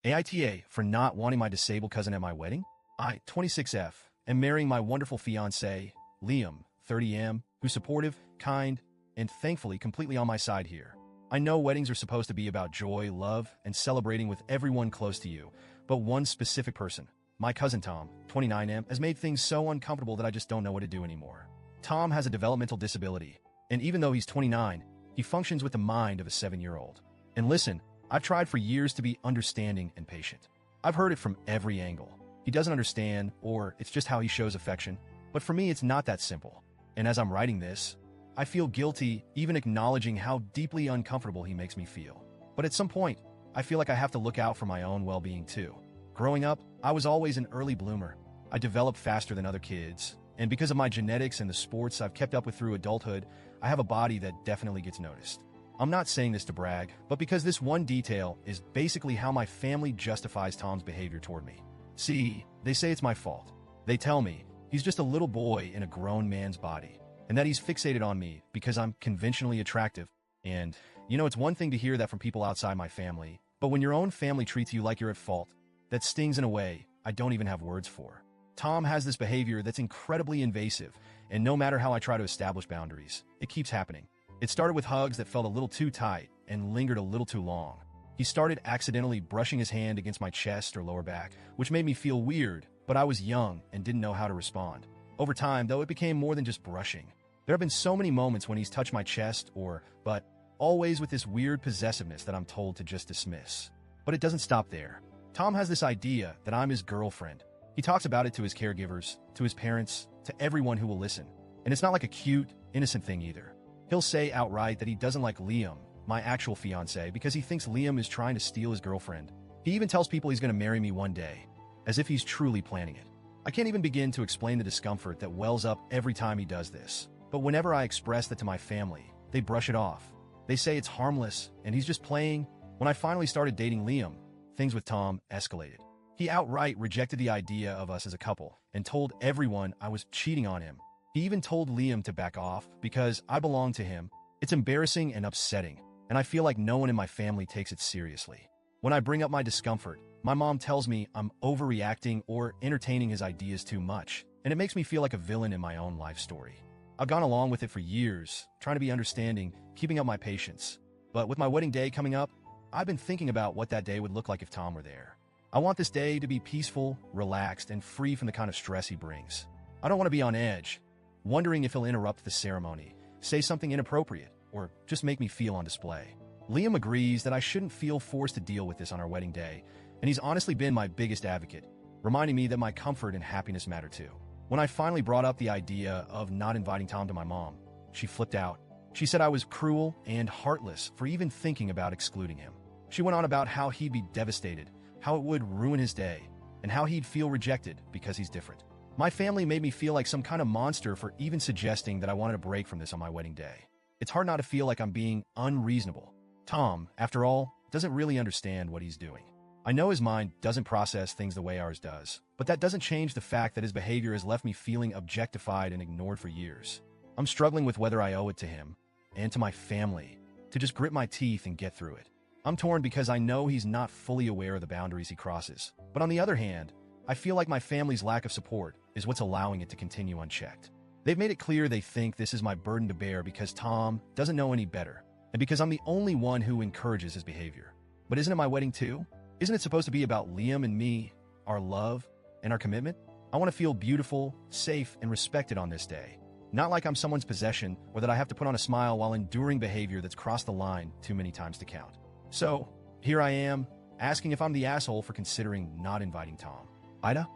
AITA for not wanting my disabled cousin at my wedding? I, 26F, am marrying my wonderful fiancé, Liam, 30M, who's supportive, kind, and thankfully completely on my side here. I know weddings are supposed to be about joy, love, and celebrating with everyone close to you, but one specific person, my cousin Tom, 29M, has made things so uncomfortable that I just don't know what to do anymore. Tom has a developmental disability, and even though he's 29, he functions with the mind of a 7-year-old. And listen, I've tried for years to be understanding and patient. I've heard it from every angle. He doesn't understand, or it's just how he shows affection. But for me, it's not that simple. And as I'm writing this, I feel guilty even acknowledging how deeply uncomfortable he makes me feel. But at some point, I feel like I have to look out for my own well-being too. Growing up, I was always an early bloomer. I developed faster than other kids. And because of my genetics and the sports I've kept up with through adulthood, I have a body that definitely gets noticed. I'm not saying this to brag, but because this one detail is basically how my family justifies Tom's behavior toward me. See, they say it's my fault. They tell me he's just a little boy in a grown man's body, and that he's fixated on me because I'm conventionally attractive. And, it's one thing to hear that from people outside my family, but when your own family treats you like you're at fault, that stings in a way I don't even have words for. Tom has this behavior that's incredibly invasive, and no matter how I try to establish boundaries, it keeps happening. It started with hugs that felt a little too tight and lingered a little too long. He started accidentally brushing his hand against my chest or lower back, which made me feel weird, but I was young and didn't know how to respond. Over time, though, it became more than just brushing. There have been so many moments when he's touched my chest but always with this weird possessiveness that I'm told to just dismiss. But it doesn't stop there. Tom has this idea that I'm his girlfriend. He talks about it to his caregivers, to his parents, to everyone who will listen. And it's not like a cute, innocent thing either. He'll say outright that he doesn't like Liam, my actual fiancé, because he thinks Liam is trying to steal his girlfriend. He even tells people he's going to marry me one day, as if he's truly planning it. I can't even begin to explain the discomfort that wells up every time he does this. But whenever I express that to my family, they brush it off. They say it's harmless, and he's just playing. When I finally started dating Liam, things with Tom escalated. He outright rejected the idea of us as a couple and told everyone I was cheating on him. He even told Liam to back off because I belong to him. It's embarrassing and upsetting, and I feel like no one in my family takes it seriously. When I bring up my discomfort, my mom tells me I'm overreacting or entertaining his ideas too much, and it makes me feel like a villain in my own life story. I've gone along with it for years, trying to be understanding, keeping up my patience. But with my wedding day coming up, I've been thinking about what that day would look like if Tom were there. I want this day to be peaceful, relaxed, and free from the kind of stress he brings. I don't want to be on edge, wondering if he'll interrupt the ceremony, say something inappropriate, or just make me feel on display. Liam agrees that I shouldn't feel forced to deal with this on our wedding day, and he's honestly been my biggest advocate, reminding me that my comfort and happiness matter too. When I finally brought up the idea of not inviting Tom to my mom, she flipped out. She said I was cruel and heartless for even thinking about excluding him. She went on about how he'd be devastated, how it would ruin his day, and how he'd feel rejected because he's different. My family made me feel like some kind of monster for even suggesting that I wanted a break from this on my wedding day. It's hard not to feel like I'm being unreasonable. Tom, after all, doesn't really understand what he's doing. I know his mind doesn't process things the way ours does, but that doesn't change the fact that his behavior has left me feeling objectified and ignored for years. I'm struggling with whether I owe it to him, and to my family, to just grit my teeth and get through it. I'm torn because I know he's not fully aware of the boundaries he crosses. But on the other hand, I feel like my family's lack of support is what's allowing it to continue unchecked. They've made it clear they think this is my burden to bear because Tom doesn't know any better, and because I'm the only one who encourages his behavior. But isn't it my wedding too? Isn't it supposed to be about Liam and me, our love, and our commitment? I want to feel beautiful, safe, and respected on this day. Not like I'm someone's possession or that I have to put on a smile while enduring behavior that's crossed the line too many times to count. So, here I am, asking if I'm the asshole for considering not inviting Tom. Ida?